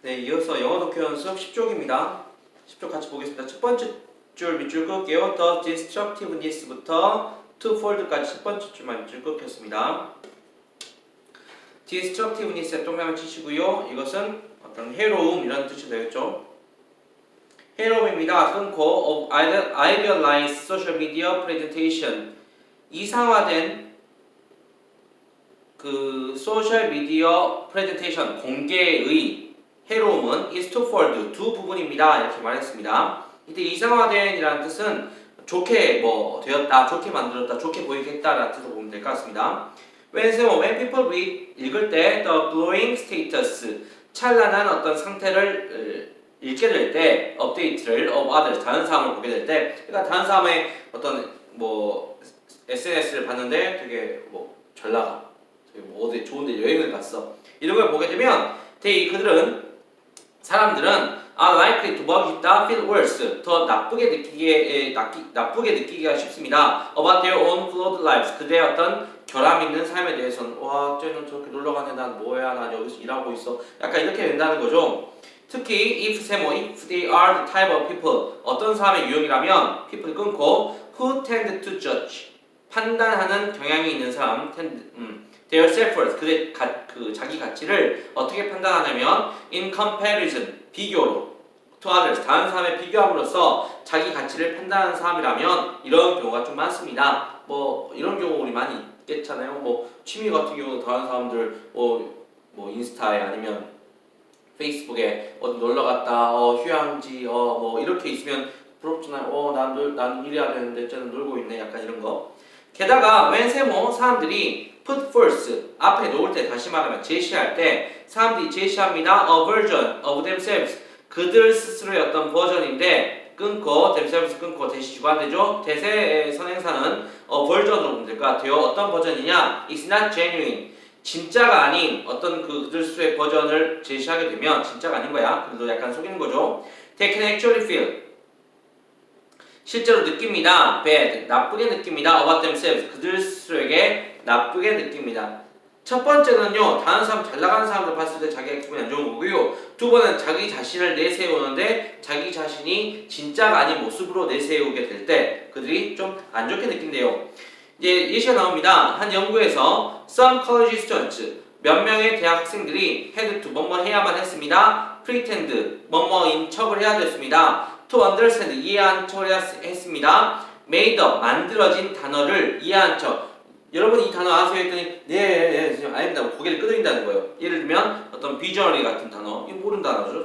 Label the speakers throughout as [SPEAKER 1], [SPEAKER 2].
[SPEAKER 1] 네, 이어서 영어 독해 연습 10쪽입니다. 10쪽 같이 보겠습니다. 첫 번째 줄 밑줄 끌게요. The destructiveness부터 twofold까지 첫 번째 줄만 밑줄 끊겠습니다. destructiveness에 동그라미 치시고요. 이것은 어떤 해로움 이런 뜻이 되겠죠. 해로움입니다. 끊고 of idealized social media presentation 이상화된 그 소셜 미디어 프레젠테이션 공개의 해로움은 is twofold 두 부분입니다. 이렇게 말했습니다. 이때 이상화된이라는 뜻은 좋게 되었다, 좋게 만들었다, 좋게 보이겠다라는 뜻으로 보면 될 것 같습니다. when people read 읽을 때 the glowing status 찬란한 어떤 상태를 읽게 될 때 업데이트를 of others 다른 사람을 보게 될 때 그러니까 다른 사람의 어떤 SNS를 봤는데 되게 잘 나가 어디 좋은데 여행을 갔어 이런 걸 보게 되면 사람들은 are likely to 먹이다 feel worse 더 나쁘게 느끼기가 쉽습니다. about their own flawed lives 그들의 어떤 결함 있는 삶에 대해서는 와 쟤는 저렇게 놀러 가네 난 뭐야 난 여기서 일하고 있어 약간 이렇게 된다는 거죠. 특히 if they are the type of people 어떤 사람의 유형이라면 people 끊고 who tend to judge 판단하는 경향이 있는 사람 their self-worth 그의 자기 가치를 어떻게 판단하냐면 in comparison 비교로 to others 다른 사람에 비교함으로써 자기 가치를 판단하는 사람이라면 이런 경우가 좀 많습니다. 이런 경우 우리 많이 있겠잖아요. 취미 같은 경우도 다른 사람들 인스타에 아니면 페이스북에 어디 놀러 갔다 휴양지 이렇게 있으면 부럽잖아요. 난 일해야 되는데 쟤는 놀고 있네 약간 이런 거. 게다가 when 사람들이 put forth 앞에 놓을 때 다시 말하면 제시할 때 사람들이 제시합니다. a version of themselves 그들 스스로의 어떤 버전인데 끊고 themselves 끊고 대시 주관되죠. 대세 선행사는 version으로 보면 될 것 같아요. 어떤 버전이냐? It's not genuine 진짜가 아닌 어떤 그들 스스로의 버전을 제시하게 되면 진짜가 아닌 거야. 그래도 약간 속이는 거죠. They can actually feel 실제로 느낍니다. bad 나쁘게 느낍니다. about themselves 그들 스스로에게 나쁘게 느낍니다. 첫 번째는요 다른 사람 잘 나가는 사람들 봤을 때 자기가 기분이 안 좋은 거고요. 두 번은 자기 자신을 내세우는데 자기 자신이 진짜가 아닌 모습으로 내세우게 될 때 그들이 좀 안 좋게 느낀대요. 이제 예시가 나옵니다. 한 연구에서 some college students 몇 명의 대학 학생들이 had to 뭐뭐 해야만 했습니다. pretend 뭐뭐인 척을 해야 됐습니다. to understand 이해한 척을 했습니다. made up 만들어진 단어를 이해한 척 여러분 이 단어 아세요? 했더니 네 아닙니다. 고개를 끄덕인다는 거예요. 예를 들면 어떤 비주얼리 같은 단어 이거 모르는 단어죠.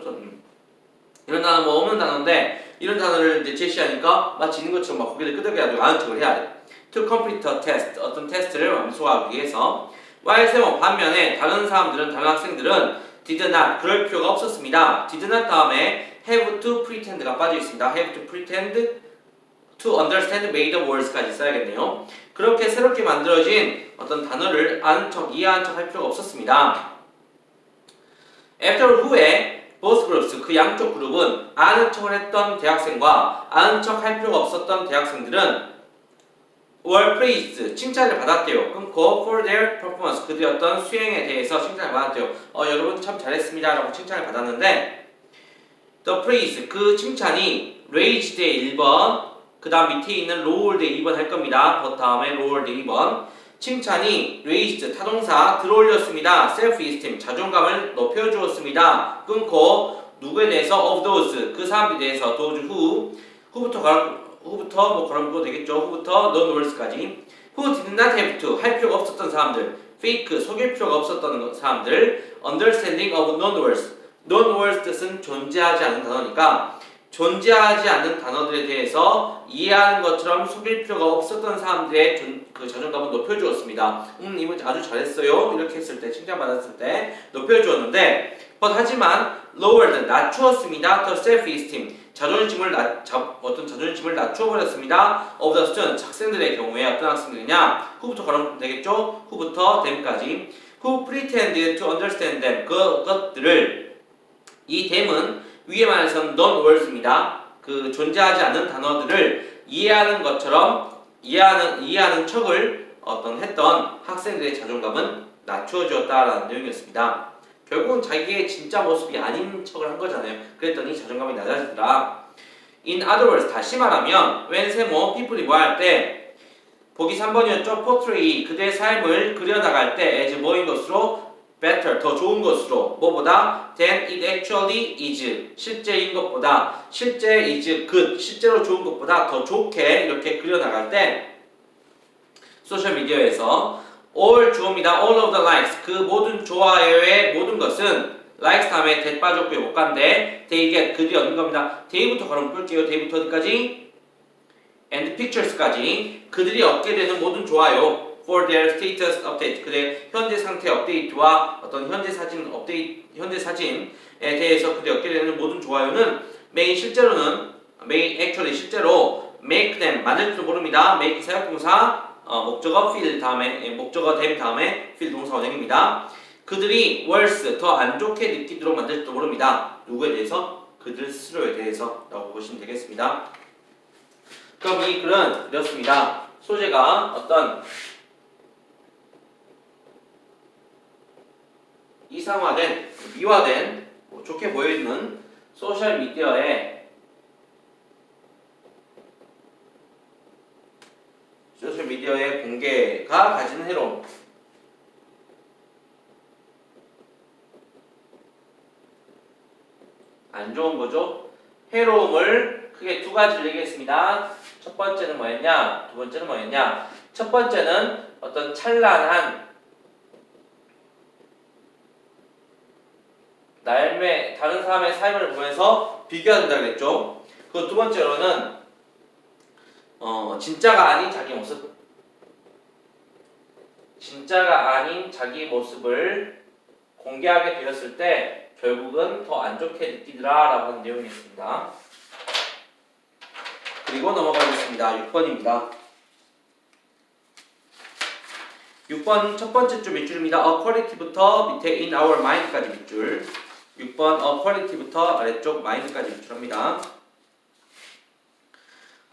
[SPEAKER 1] 이런 단어 없는 단어인데 이런 단어를 이제 제시하니까 마치 있는 것처럼 막 고개를 끄덕여가지고 아는 척을 해야 돼. to complete a test 어떤 테스트를 완수하기 위해서 while 반면에 다른 학생들은 did not 그럴 필요가 없었습니다. did not 다음에 have to pretend가 빠져 있습니다. have to pretend to understand made up words까지 써야겠네요. 그렇게 새롭게 만들어진 어떤 단어를 아는 척, 이해한 척 할 필요가 없었습니다. after 후에 both groups 그 양쪽 그룹은 아는 척을 했던 대학생과 아는 척 할 필요가 없었던 대학생들은 were praised 칭찬을 받았대요. 끊고 for their performance 그들의 어떤 수행에 대해서 칭찬을 받았대요. 여러분 참 잘했습니다 라고 칭찬을 받았는데 the praise 그 칭찬이 raised의 1번 그 다음 밑에 있는 lowered의 2번 할 겁니다. but 다음에 lowered의 2번 칭찬이 raised 타동사 들어올렸습니다. self-esteem 자존감을 높여주었습니다. 끊고 누구에 대해서 of those 그 사람들에 대해서 those who부터 걸어보도 되겠죠. who부터 non-words까지 who did not have to 할 필요가 없었던 사람들 fake 속일 필요가 없었던 사람들 understanding of non-words non-words 뜻은 존재하지 않는 단어니까 존재하지 않는 단어들에 대해서 이해하는 것처럼 속일 필요가 없었던 사람들의 그 자존감을 높여주었습니다. 이분 아주 잘했어요. 이렇게 했을 때 칭찬받았을 때 높여주었는데 하지만 lowered 낮추었습니다. the self-esteem 자존심을 낮추어버렸습니다. of the students 학생들의 경우에 어떤 학생들이냐 who부터 가르면 되겠죠. who부터 them까지 who pretended to understand them 그것들을 이 them은 위에 말해서는 non-words입니다. 그 존재하지 않는 단어들을 이해하는 것처럼 이해하는 척을 했던 학생들의 자존감은 낮추어주었다라는 내용이었습니다. 결국은 자기의 진짜 모습이 아닌 척을 한 거잖아요. 그랬더니 자존감이 낮아지더라. In other words, 다시 말하면 when 세모 people이 뭐 할 때 보기 3번이었죠. portray 그들의 삶을 그려나갈 때 as 뭐인 것으로 better 더 좋은 것으로 뭐보다 than it actually is 실제인 것보다 실제 is good 실제로 좋은 것보다 더 좋게 이렇게 그려나갈 때 소셜 미디어에서 all 주어입니다. all of the likes 그 모든 좋아요의 모든 것은 likes 다음에 that 빠졌고요. 못 간데 they get 그들이 얻는 겁니다. they부터 걸음 끌게요. they부터 어디까지? and pictures까지 그들이 얻게 되는 모든 좋아요 for their status update 그들의 현재 상태 업데이트와 어떤 현재 사진에 대해서 그들이 얻게 되는 모든 좋아요는 may actually 실제로 make them 만들지도 모릅니다. make 사역동사 목적어 feel 다음에 목적어 them 다음에 feel 동사 원형입니다. 그들이 worse 더 안 좋게 느끼도록 만들지도 모릅니다. 누구에 대해서? 그들 스스로에 대해서 라고 보시면 되겠습니다. 그럼 이 글은 이렇습니다. 소재가 어떤 이상화된, 미화된, 좋게 보여있는 소셜 미디어의 공개가 가지는 해로움. 안 좋은 거죠. 해로움을 크게 두 가지를 얘기했습니다. 첫 번째는 뭐였냐? 두 번째는 뭐였냐? 첫 번째는 어떤 찬란한 다른 사람의 삶을 보면서 비교한다 그랬죠. 그 두 번째로는 진짜가 아닌 자기 모습을 공개하게 되었을 때 결국은 더 안 좋게 느끼더라 라고 하는 내용이었습니다. 그리고 넘어가겠습니다. 6번입니다. 6번 첫 번째 줄 밑줄입니다. A quality부터 밑에 in our mind까지 밑줄 6번 a quality부터 아래쪽 mind까지 밑줄합니다.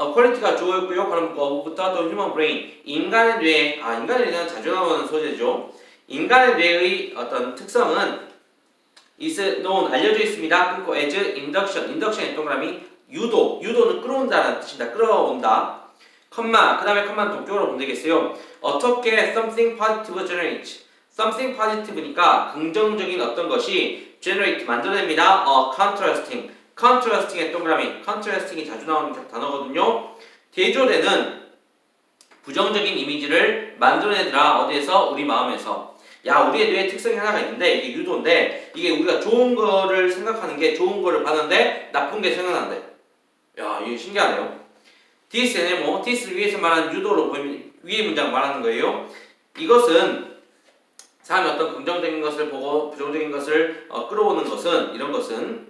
[SPEAKER 1] a quality가 주어였고요. 그럼 거부부터 또 human brain 인간의 뇌는 자주 나오는 소재죠. 인간의 뇌의 어떤 특성은 is known 알려져 있습니다. 끊고 as induction의 동그라미 유도는 끌어온다는 뜻입니다. 끌어온다. 컴마 그 다음에 컴마는 동격으로 보면 되겠어요. 어떻게 something positive generate something positive니까 긍정적인 어떤 것이 generate 만들어냅니다. contrasting의 동그라미 contrasting이 자주 나오는 단어거든요. 대조되는 부정적인 이미지를 만들어내더라. 어디에서? 우리 마음에서. 우리의 뇌의 특성이 하나가 있는데 이게 유도인데 이게 우리가 좋은 거를 생각하는 게 좋은 거를 봤는데 나쁜 게 생각난대. 이게 신기하네요. this를 위해서 말하는 유도로 보이면 위의 문장 말하는 거예요. 이것은 사람이 어떤 긍정적인 것을 보고 부정적인 것을 끌어오는 것은 이런 것은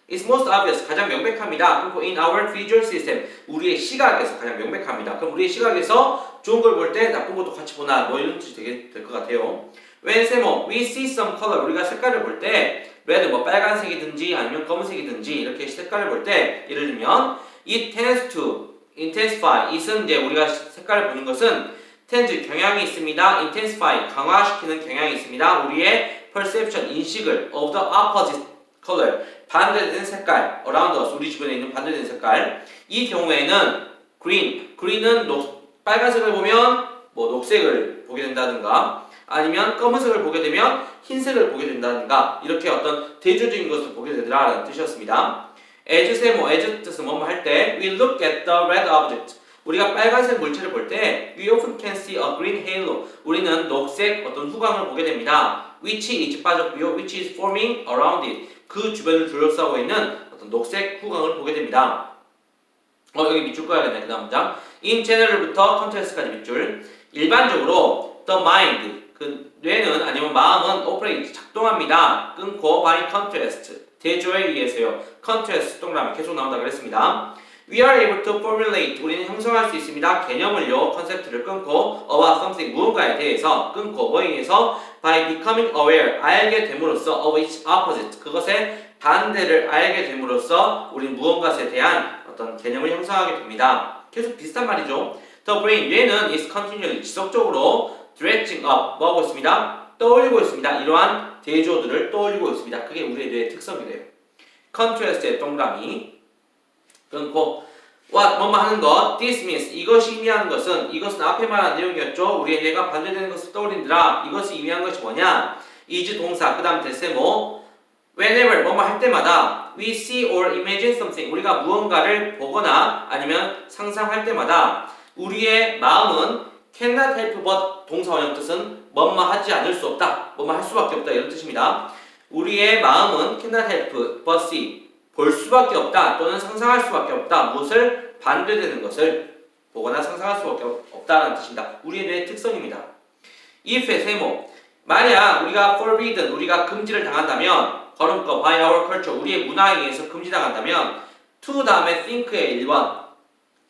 [SPEAKER 1] It's most obvious 가장 명백합니다. 그리고 in our visual system 우리의 시각에서 가장 명백합니다. 그럼 우리의 시각에서 좋은 걸 볼 때 나쁜 것도 같이 보나 뭐 이런 뜻이 되게 될 것 같아요. When we see some color 우리가 색깔을 볼 때 red 빨간색이든지 아니면 검은색이든지 이렇게 색깔을 볼 때 예를 들면 it tends to intensify it은 이제 우리가 색깔을 보는 것은 tends 경향이 있습니다. intensify 강화시키는 경향이 있습니다. 우리의 perception 인식을 of the opposite color 반대되는 색깔 around us 우리 주변에 있는 반대되는 색깔 이 경우에는 green은 빨간색을 보면 뭐 녹색을 보게 된다든가 아니면 검은색을 보게 되면 흰색을 보게 된다든가 이렇게 어떤 대조적인 것을 보게 되더라 라는 뜻이었습니다. as 뜻은 뭐뭐 할 때 we look at the red object 우리가 빨간색 물체를 볼 때 we often can see a green halo 우리는 녹색 어떤 후광을 보게 됩니다. which is 빠졌고요. which is forming around it 그 주변을 둘러싸고 있는 어떤 녹색 후광을 보게 됩니다. 여기 밑줄 꺼야겠네. 그 다음 문장 in general부터 contrast까지 밑줄 일반적으로 the mind 그 뇌는 아니면 마음은 operate 작동합니다. 끊고 by contrast 대조에 의해서요. contrast 동그라미 계속 나온다 그랬습니다. We are able to formulate 우리는 형성할 수 있습니다. 개념을요. 컨셉트를 끊고 about something 무언가에 대해서 끊고 뭐에 의해서 by becoming aware 알게 됨으로써 of its opposite 그것의 반대를 알게 됨으로써 우리는 무언가에 대한 어떤 개념을 형성하게 됩니다. 계속 비슷한 말이죠. The brain 뇌는 is continually 지속적으로 dredging up 뭐 하고 있습니다? 떠올리고 있습니다. 이러한 대조들을 떠올리고 있습니다. 그게 우리의 뇌의 특성이래요. contrast의 동그라미 끊고 what 뭐뭐 하는 것 this means 이것이 의미하는 것은 이것은 앞에 말한 내용이었죠. 우리의 뇌가 반대되는 것을 떠올린다. 이것이 의미하는 것이 뭐냐? is 동사 그 다음 대세모 whenever 뭐뭐 할 때마다 we see or imagine something 우리가 무언가를 보거나 아니면 상상할 때마다 우리의 마음은 cannot help but 동사 원형 뜻은 뭐뭐 하지 않을 수 없다. 뭐뭐 할 수밖에 없다. 이런 뜻입니다. 우리의 마음은 cannot help but see 볼 수밖에 없다. 또는 상상할 수밖에 없다. 무엇을? 반대되는 것을 보거나 상상할 수밖에 없다는 뜻입니다. 우리의 뇌의 특성입니다. if의 세모 만약 우리가 forbidden 우리가 금지를 당한다면 걸음거 by our culture 우리의 문화에 의해서 금지당한다면 to 다음에 think의 1번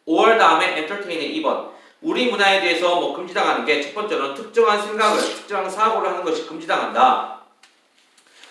[SPEAKER 1] or 다음에 entertain의 2번 우리 문화에 대해서 뭐 금지당하는 게 첫 번째로는 특정한 생각을 특정한 사고를 하는 것이 금지당한다.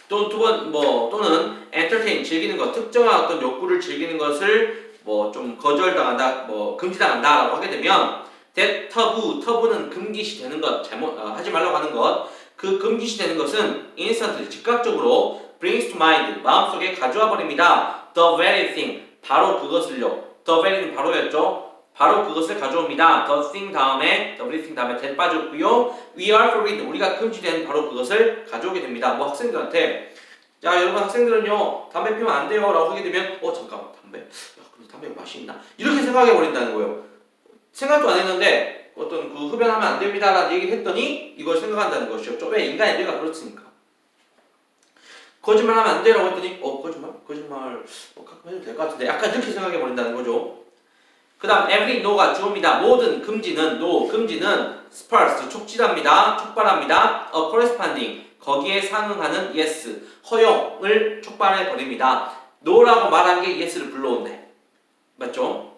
[SPEAKER 1] 또는 또는 entertain 즐기는 것 특정한 어떤 욕구를 즐기는 것을 뭐 좀 거절당한다 뭐 금지당한다라고 하게 되면 that tabu는 금기시 되는 것 하지 말라고 하는 것 그 금기시 되는 것은 instantly 즉각적으로 brings to mind 마음속에 가져와 버립니다. the very thing 바로 그것을요. the very는 바로였죠. 바로 그것을 가져옵니다. the thing 다음에 everything 다음에 that 빠졌고요. we are forbidden 우리가 금지된 바로 그것을 가져오게 됩니다. 뭐 학생들한테 자 여러분 학생들은요 담배 피우면 안 돼요 라고 하게 되면 잠깐만 담배 야 근데 담배가 맛이 있나? 이렇게 생각해 버린다는 거예요. 생각도 안 했는데 어떤 그 흡연하면 안 됩니다 라는 얘기를 했더니 이걸 생각한다는 것이죠. 왜? 인간의 뇌가 그렇습니까? 거짓말 하면 안 돼라고 했더니 거짓말 가끔 해도 될 것 같은데 약간 이렇게 생각해 버린다는 거죠. 그 다음 every no가 주어입니다. 모든 금지는 금지는 sparse 촉진합니다. 촉발합니다. a corresponding 거기에 상응하는 yes 허용을 촉발해 버립니다. no라고 말한 게 yes를 불러온대. 맞죠?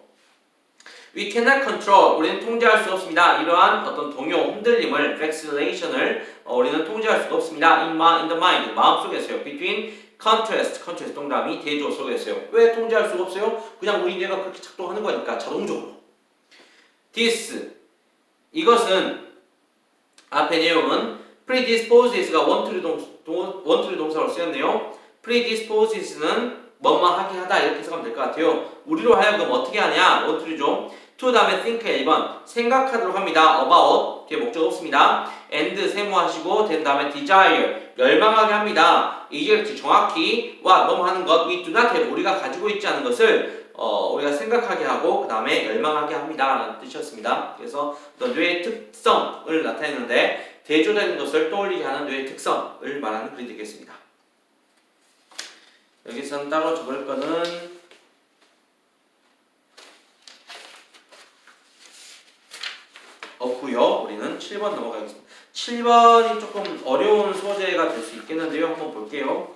[SPEAKER 1] We cannot control 우리는 통제할 수 없습니다. 이러한 어떤 동요 흔들림을 vacillation을 우리는 통제할 수가 없습니다. in the mind 마음속에서요. between contrast 동그라미 대조 속에서요. 왜 통제할 수가 없어요? 그냥 우리 뇌가 그렇게 작동하는 거니까 자동적으로. this 이것은 앞의 내용은 predisposes가 원투리 동사로 쓰였네요. predisposes는 뭐뭐 하게 하다 이렇게 해석하면 될 것 같아요. 우리로 하여금 어떻게 하냐 원투리죠. to 다음에 think의 1번 생각하도록 합니다. about 뒤에 목적 없습니다. and 세모하시고 then 다음에 desire 열망하게 합니다. 이게 정확히 뭐뭐 하는 것 we do not have 우리가 가지고 있지 않은 것을 우리가 생각하게 하고 그 다음에 열망하게 합니다 라는 뜻이었습니다. 그래서 어떤 뇌의 특성을 나타내는데 대조되는 것을 떠올리게 하는 뇌의 특성을 말하는 글이 되겠습니다. 여기서는 따로 적을 거는 없고요. 우리는 7번 넘어가겠습니다. 7번이 조금 어려운 소재가 될 수 있겠는데요. 한번 볼게요.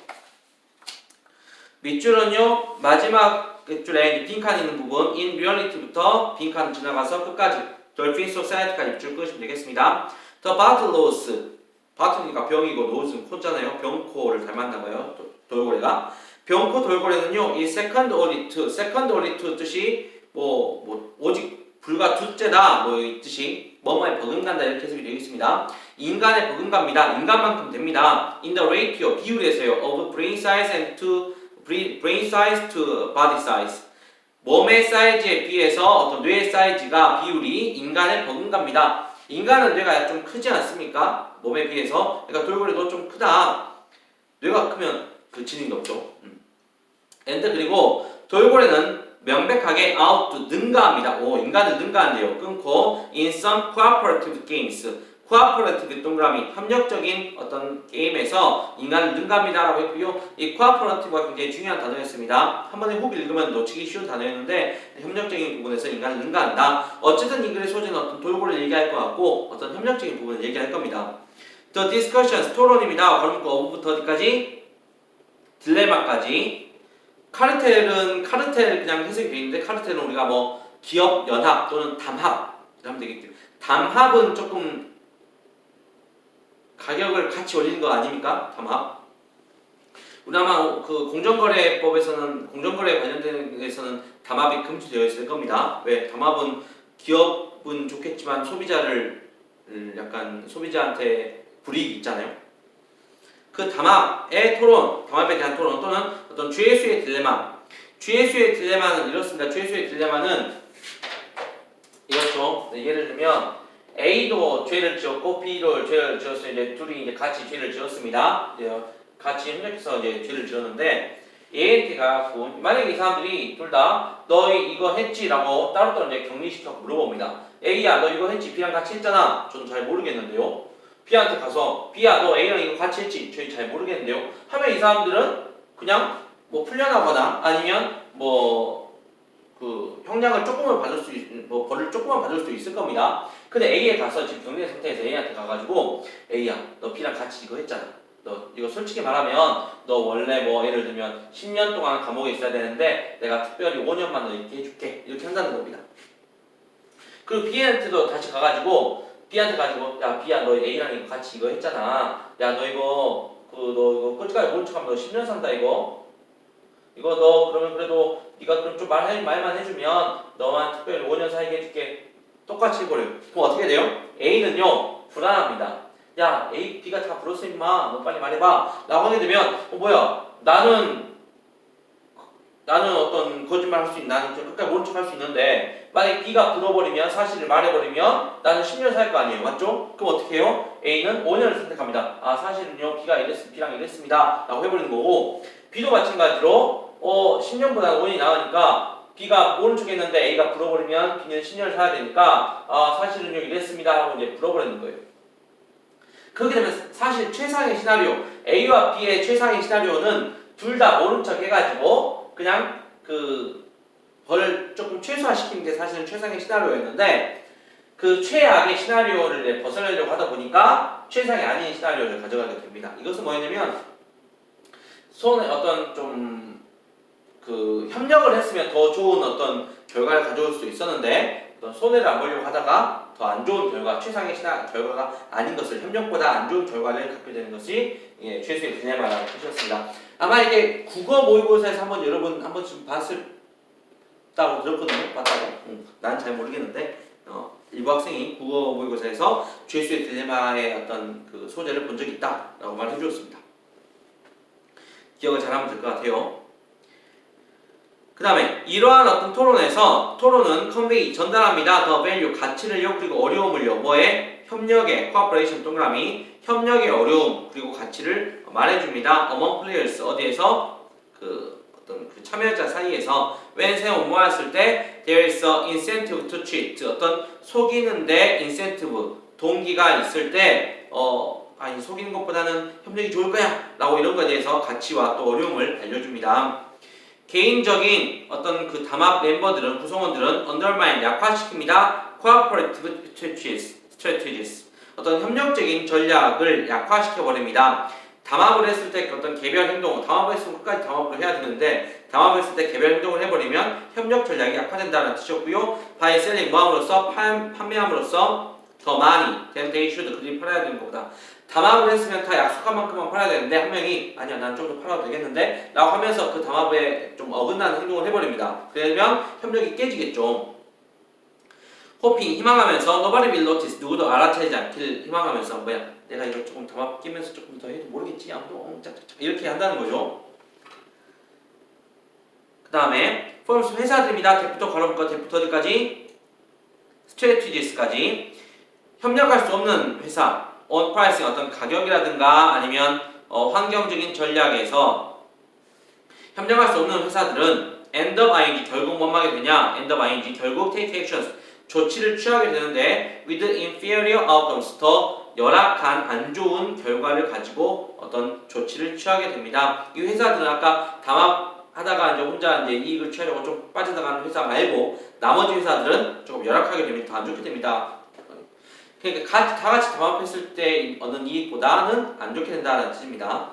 [SPEAKER 1] 밑줄은요. 마지막 줄에 빈칸 있는 부분 in reality부터 빈칸 지나가서 끝까지 dolphin society까지 밑줄 끄시면 되겠습니다. The battles 바트니까 병이고 노즈는 코잖아요. 병코를 닮았나봐요. 돌고래가 병코 돌고래는요. 이 second order 뜻이 오직 불과 둘째다 이 뜻이 뭐뭐에 버금간다 이렇게 해석이 되어 있습니다. 인간에 버금갑니다. 인간만큼 됩니다. In the ratio 비율에서요. of brain size to body size 몸의 사이즈에 비해서 어떤 뇌의 사이즈가 비율이 인간에 버금갑니다. 인간은 뇌가 좀 크지 않습니까? 몸에 비해서. 그러니까 돌고래도 좀 크다. 뇌가 크면 그 지능도 없죠. and 그리고 돌고래는 명백하게 out 능가합니다. 인간을 능가한대요. 끊고 in some cooperative games cooperative 동그라미 협력적인 어떤 게임에서 인간을 능가합니다라고 했고요. 이 cooperative가 굉장히 중요한 단어였습니다. 한 번에 훅 읽으면 놓치기 쉬운 단어였는데 협력적인 부분에서 인간을 능가한다. 어쨌든 이 글의 소재는 어떤 돌고래를 얘기할 것 같고 어떤 협력적인 부분을 얘기할 겁니다. The discussions 토론입니다. 걸음거 어부부터 어디까지? 딜레마까지. 카르텔 그냥 해석이 되어 있는데 카르텔은 우리가 기업 연합 또는 담합 하면 되겠죠. 담합은 조금 가격을 같이 올리는 거 아닙니까? 담합. 우리 아마 그 공정거래법에서는 공정거래에 관련된 데서는 담합이 금지되어 있을 겁니다. 왜? 담합은 기업은 좋겠지만 소비자를 약간 소비자한테 불이익 있잖아요. 그 담합의 토론, 담합에 대한 토론 또는 어떤 주예수의 딜레마. 주예수의 딜레마는 이렇습니다. 주예수의 딜레마는 이렇죠. 네, 예를 들면 A도 죄를 지었고 B도 죄를 지었어요. 이제 둘이 이제 같이 죄를 지었습니다. 이제 같이 협력해서 이제 죄를 지었는데 A한테가 만약에 이 사람들이 둘 다 너희 이거 했지라고 따로따로 이제 격리시켜서 물어봅니다. A야 너 이거 했지? B랑 같이 했잖아. 저는 잘 모르겠는데요. B한테 가서 B야 너 A랑 이거 같이 했지? 저희 잘 모르겠는데요. 하면 이 사람들은 그냥 뭐 풀려나거나 아니면 뭐 그 형량을 조금은 받을 수 뭐 벌을 조금만 받을 수도 있을 겁니다. 근데 A에 가서 지금 격리 상태에서 A한테 가가지고 A야 너 B랑 같이 이거 했잖아. 너 이거 솔직히 말하면 너 원래 뭐 예를 들면 10년 동안 감옥에 있어야 되는데 내가 특별히 5년만 너 있게 해줄게 이렇게 한다는 겁니다. 그리고 B한테도 다시 가가지고 B한테 가지고 야 B야 너 A랑 이거 같이 이거 했잖아. 야 너 이거 너 이거 끝까지 모른 척하면 너 10년 산다 이거 너 그러면 그래도 네가 그럼 좀 말만 해주면 너만 특별히 5년 살게 해줄게. 똑같이 해버려. 그럼 어떻게 돼요? A는요 불안합니다. 야 A, B가 다 불었어 임마. 너 빨리 말해봐. 라고 하게 되면 뭐야 나는 어떤 거짓말 할 수 있는 나는 끝까지 모른 척 할 수 있는데 만약에 B가 불어버리면 사실을 말해버리면 나는 10년 살 거 아니에요. 맞죠? 그럼 어떻게 해요? A는 5년을 선택합니다. 아 사실은요 B랑 이랬습니다. 라고 해버리는 거고 B도 마찬가지로 10년보다 5년이 나으니까 B가 모른 척 했는데 A가 불어버리면 B는 10년을 살아야 되니까 사실은요 이랬습니다 하고 이제 불어버리는 거예요. 그렇게 되면 사실 최상의 시나리오 A와 B의 최상의 시나리오는 둘 다 모른 척 해가지고 그냥 그 벌을 조금 최소화시키는 게 사실은 최상의 시나리오였는데 그 최악의 시나리오를 벗어나려고 하다 보니까 최상이 아닌 시나리오를 가져가게 됩니다. 이것은 뭐냐면 손에 어떤 좀 그 협력을 했으면 더 좋은 어떤 결과를 가져올 수도 있었는데 어떤 손해를 안 보려고 하다가 더 안 좋은 결과, 최상의 결과가 아닌 것을 협력보다 안 좋은 결과를 갖게 되는 것이 최수의 딜레마라고 하셨습니다. 아마 이게 국어 모의고사에서 한번 여러분 한 번쯤 봤다고 들었거든요. 봤다고? 난 잘 모르겠는데 일부 학생이 국어 모의고사에서 죄수의 딜레마의 어떤 그 소재를 본 적이 있다라고 말해 주었습니다. 기억을 잘하면 될 것 같아요. 그 다음에 이러한 어떤 토론은 convey 전달합니다. the value 가치를요 그리고 어려움을요 뭐에 협력의 cooperation 동그라미 협력의 어려움 그리고 가치를 말해줍니다. among players 어디에서 그 어떤 그 참여자 사이에서 when 세워 모았을 때 there is a incentive to cheat 어떤 속이는데 incentive 동기가 있을 때 아니 속이는 것보다는 협력이 좋을 거야 라고 이런 거에 대해서 가치와 또 어려움을 알려줍니다. 개인적인 어떤 그 담합 멤버들은 구성원들은 undermine 약화시킵니다. cooperative strategies 어떤 협력적인 전략을 약화시켜 버립니다. 담합을 했을 때 어떤 개별 행동, 담합을 했으면 끝까지 담합을 해야 되는데 담합을 했을 때 개별 행동을 해버리면 협력 전략이 약화된다는 뜻이었고요. by selling 뭐함으로써 판매함으로써 더 많이 than they should 그들이 팔아야 되는 것보다 담합을 했으면 다 약속한 만큼만 팔아야 되는데 한 명이 아니야 난 좀 더 팔아도 되겠는데 라고 하면서 그 담합에 좀 어긋나는 행동을 해버립니다. 그러면 협력이 깨지겠죠. 호핑 희망하면서 nobody will notice 누구도 알아채지 않길 희망하면서 뭐야 내가 이거 조금 담합 끼면서 조금 더 해도 모르겠지 아무도 짝짝짝 이렇게 한다는 거죠. 그 다음에 firms 회사들입니다. 대표도 걸어볼까 대표도 어디까지 strategies까지 협력할 수 없는 회사 on pricing 어떤 가격이라든가 아니면 환경적인 전략에서 협력할 수 없는 회사들은 end up ing 결국 뭔 하게 되냐 end up ing 결국 take actions 조치를 취하게 되는데 with inferior outcomes 더 열악한 안 좋은 결과를 가지고 어떤 조치를 취하게 됩니다. 이 회사들은 아까 담합하다가 이제 혼자 이제 이익을 취하려고 좀 빠져나가는 회사 말고 나머지 회사들은 조금 열악하게 됩니다. 더 안 좋게 됩니다. 그러니까 다 같이 담합했을 때 얻는 이익보다는 안 좋게 된다는 뜻입니다.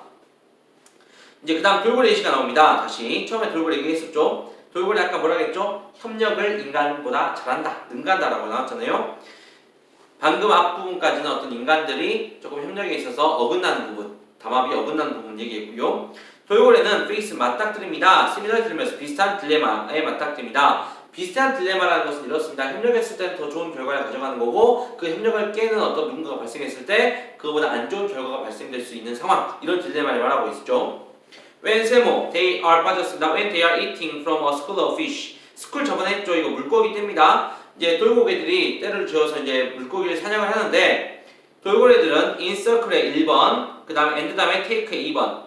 [SPEAKER 1] 이제 그 다음 돌고래 예시가 나옵니다. 다시 처음에 돌고래 얘기했었죠. 돌고래 아까 뭐라 했죠? 협력을 인간보다 잘한다, 능가한다라고 나왔잖아요. 방금 앞부분까지는 어떤 인간들이 조금 협력에 있어서 어긋나는 부분, 담합이 어긋나는 부분 얘기했고요. 돌고래는 페이스 맞닥뜨립니다. 시밀러리 들으면서 비슷한 딜레마에 맞닥뜨립니다. 비슷한 딜레마라는 것은 이렇습니다. 협력했을 때는 더 좋은 결과를 가져가는 거고 그 협력을 깨는 어떤 누군가가 발생했을 때 그거보다 안 좋은 결과가 발생될 수 있는 상황 이런 딜레마를 말하고 있죠. When 세모, they are 빠졌습니다. When they are eating from a school of fish. 스쿨 저번에 했죠. 이거 물고기 떼입니다. 이제 돌고래들이 때를 지어서 이제 물고기를 사냥을 하는데 돌고래들은 in circle에 1번, 그 다음에 and 다음에 take에 2번.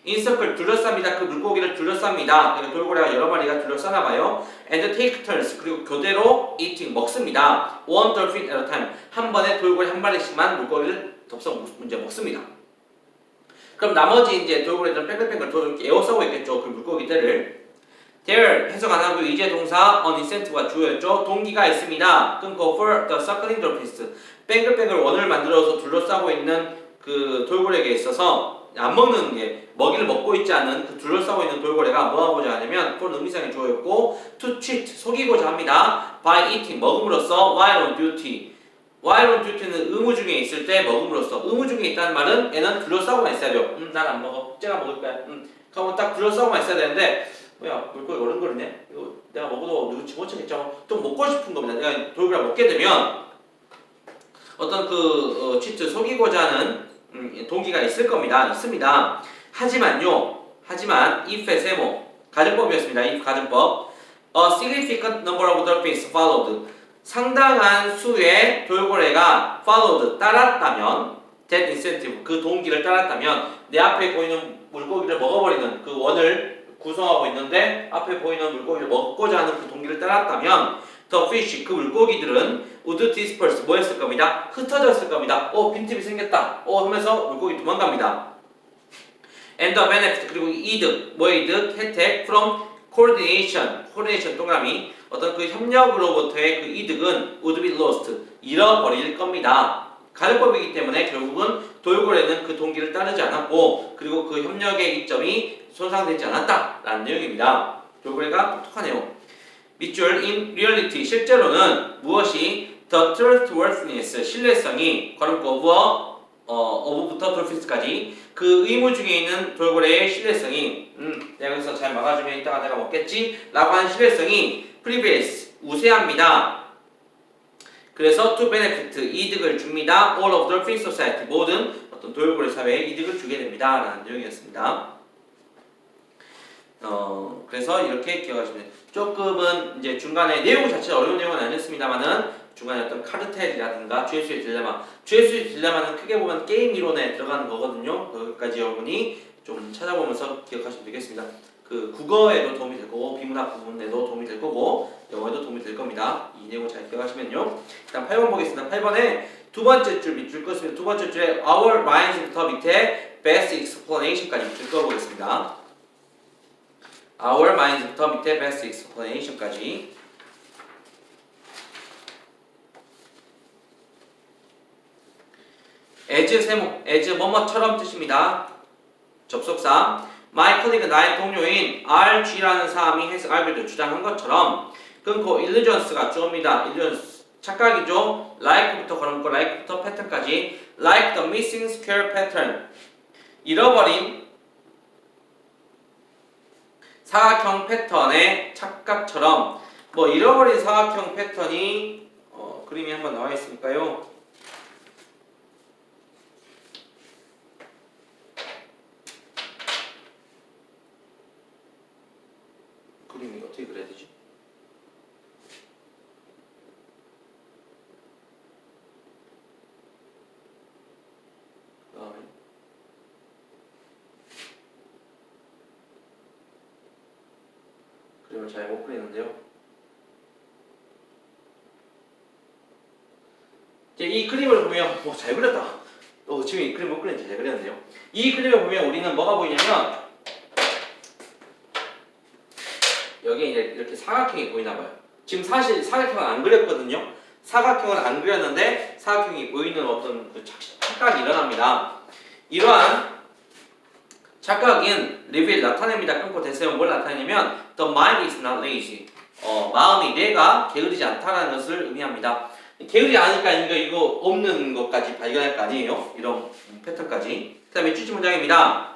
[SPEAKER 1] in circle 둘러쌉니다. 그 물고기를 둘러쌉니다. 그러니까 돌고래가 여러 마리가 둘러싸나봐요. and take turns 그리고 교대로 eating 먹습니다. one dolphin at a time 한 번에 돌고래 한 마리씩만 물고기를 덥석 이제 먹습니다. 그럼 나머지 이제 돌고래들은 뺑뺑뺑을 이렇게 에워싸고 있겠죠. 그 물고기 떼를. there 해석 안 하고 이제 동사 on incentive가 주어였죠. 동기가 있습니다. 끊고 for the circling dolphins 뺑글뺑글 원을 만들어서 둘러싸고 있는 그 돌고래에게 있어서 안 먹는 게 먹이를 먹고 있지 않은 그 둘러싸고 있는 돌고래가 뭐 하고자 하냐면 for 의미상의 주어였고 to cheat 속이고자 합니다. by eating 먹음으로써 while on duty while on duty는 의무 중에 있을 때 먹음으로써 의무 중에 있다는 말은 얘는 둘러싸고만 있어야 돼요. 난 안 먹어. 쟤가 먹을 거야. 그러면 딱 둘러싸고만 있어야 되는데 뭐야 물고기 어른거리네? 이거 내가 먹어도 누구 집어치겠죠? 좀 먹고 싶은 겁니다. 내가 돌고래 먹게 되면 어떤 그 치트 속이고자 하는 동기가 있을 겁니다. 있습니다. 하지만 if의 세모 가정법이었습니다. if 가정법 a significant number of dolphins followed 상당한 수의 돌고래가 followed 따랐다면 that incentive 그 동기를 따랐다면 내 앞에 보이는 물고기를 먹어버리는 그 원을 구성하고 있는데 앞에 보이는 물고기를 먹고자 하는 그 동기를 따랐다면 the fish 그 물고기들은 would disperse 뭐 했을 겁니다. 흩어졌을 겁니다. 빈틈이 생겼다. 하면서 물고기 도망갑니다. and the benefit 그리고 이득 뭐의 이득 혜택 from coordination 동그라미 어떤 그 협력으로부터의 그 이득은 would be lost 잃어버릴 겁니다. 가정법이기 때문에 결국은 돌고래는 그 동기를 따르지 않았고 그리고 그 협력의 이점이 손상되지 않았다라는 내용입니다. 돌고래가 똑똑하네요. 밑줄 in reality 실제로는 무엇이 the trustworthiness 신뢰성이 걸음고 of부터 dolphins까지 그 의무 중에 있는 돌고래의 신뢰성이 내가 여기서 잘 막아주면 이따가 내가 먹겠지 라고 하는 신뢰성이 prevails 우세합니다. 그래서 to benefit 이득을 줍니다. all of dolphin society 모든 어떤 돌고래 사회에 이득을 주게 됩니다 라는 내용이었습니다. 그래서 이렇게 기억하시면 돼요. 조금은 이제 중간에 내용 자체가 어려운 내용은 아니었습니다만은 중간에 어떤 카르텔이라든가 죄수의 딜레마는 크게 보면 게임 이론에 들어가는 거거든요. 거기까지 여러분이 좀 찾아보면서 기억하시면 되겠습니다. 그 국어에도 도움이 될 거고 비문학 부분에도 도움이 될 거고 영어에도 도움이 될 겁니다. 이 내용 잘 기억하시면요. 일단 8번 보겠습니다. 8번에 두 번째 줄 밑줄 껐습니다. 두 번째 줄에 our minds부터 밑에 best explanation까지 밑줄 꺼보겠습니다. our minds부터 밑에 best explanation까지 as 세모, as 뭐뭐처럼 뜻입니다. 접속사 my colleague 나의 동료인 RG라는 사람이 알기도 주장한 것처럼 끊고 illusions가 주어입니다. illusions 착각이죠. like부터 걸음고 like부터 패턴까지 like the missing square pattern 잃어버린 사각형 패턴의 착각처럼 뭐 잃어버린 사각형 패턴이 그림이 한번 나와 있으니까요. 그림이 어떻게 그려야 되지? 그다음에 그림을 잘 못 그리는데요. 이제 이 그림을 보면 잘 그렸다. 지금 이 그림 못 그렸는지 잘 그렸는데요. 이 그림을 보면 우리는 뭐가 보이냐면 여기에 이렇게 사각형이 보이나 봐요. 지금 사실 사각형을 안 그렸거든요. 사각형을 안 그렸는데 사각형이 보이는 어떤 그 착각이 일어납니다. 이러한 착각인 reveal 나타냅니다. 끊고 대세면 뭘 나타내냐면 the mind is not lazy. 마음이 뇌가 게으르지 않다라는 것을 의미합니다. 게으르지 않으니까 이거 없는 것까지 발견할 거 아니에요. 이런 패턴까지. 그 다음에 주지 문장입니다.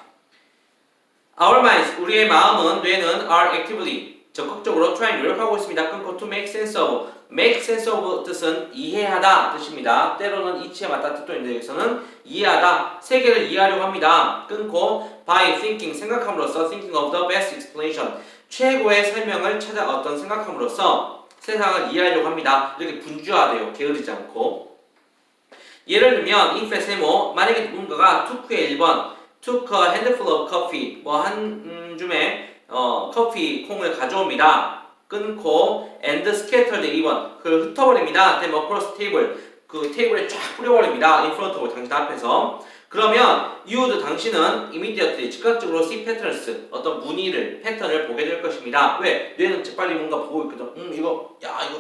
[SPEAKER 1] Our minds, 우리의 마음은 뇌는 are actively 적극적으로 try 노력하고 있습니다. 끊고 to make sense of. make sense of 뜻은 이해하다 뜻입니다. 때로는 이치에 맞다 뜻도 있는데 여기서는 이해하다. 세계를 이해하려고 합니다. 끊고 by thinking 생각함으로써 thinking of the best explanation. 최고의 설명을 찾아 어떤 생각함으로써 세상을 이해하려고 합니다. 이렇게 분주하대요. 게으르지 않고. 예를 들면 if 세모 만약에 누군가가 took의 1번 took a handful of coffee 뭐 한 줌의 커피 콩을 가져옵니다. 끊고 and scattered 2번 그걸 흩어버립니다. then across table 그 테이블에 쫙 뿌려버립니다. in front of 당신 앞에서. 그러면 you'd 당신은 immediately 즉각적으로 see patterns 어떤 무늬를 패턴을 보게 될 것입니다. 왜? 뇌는 재빨리 뭔가 보고 있거든. 이거 야 이거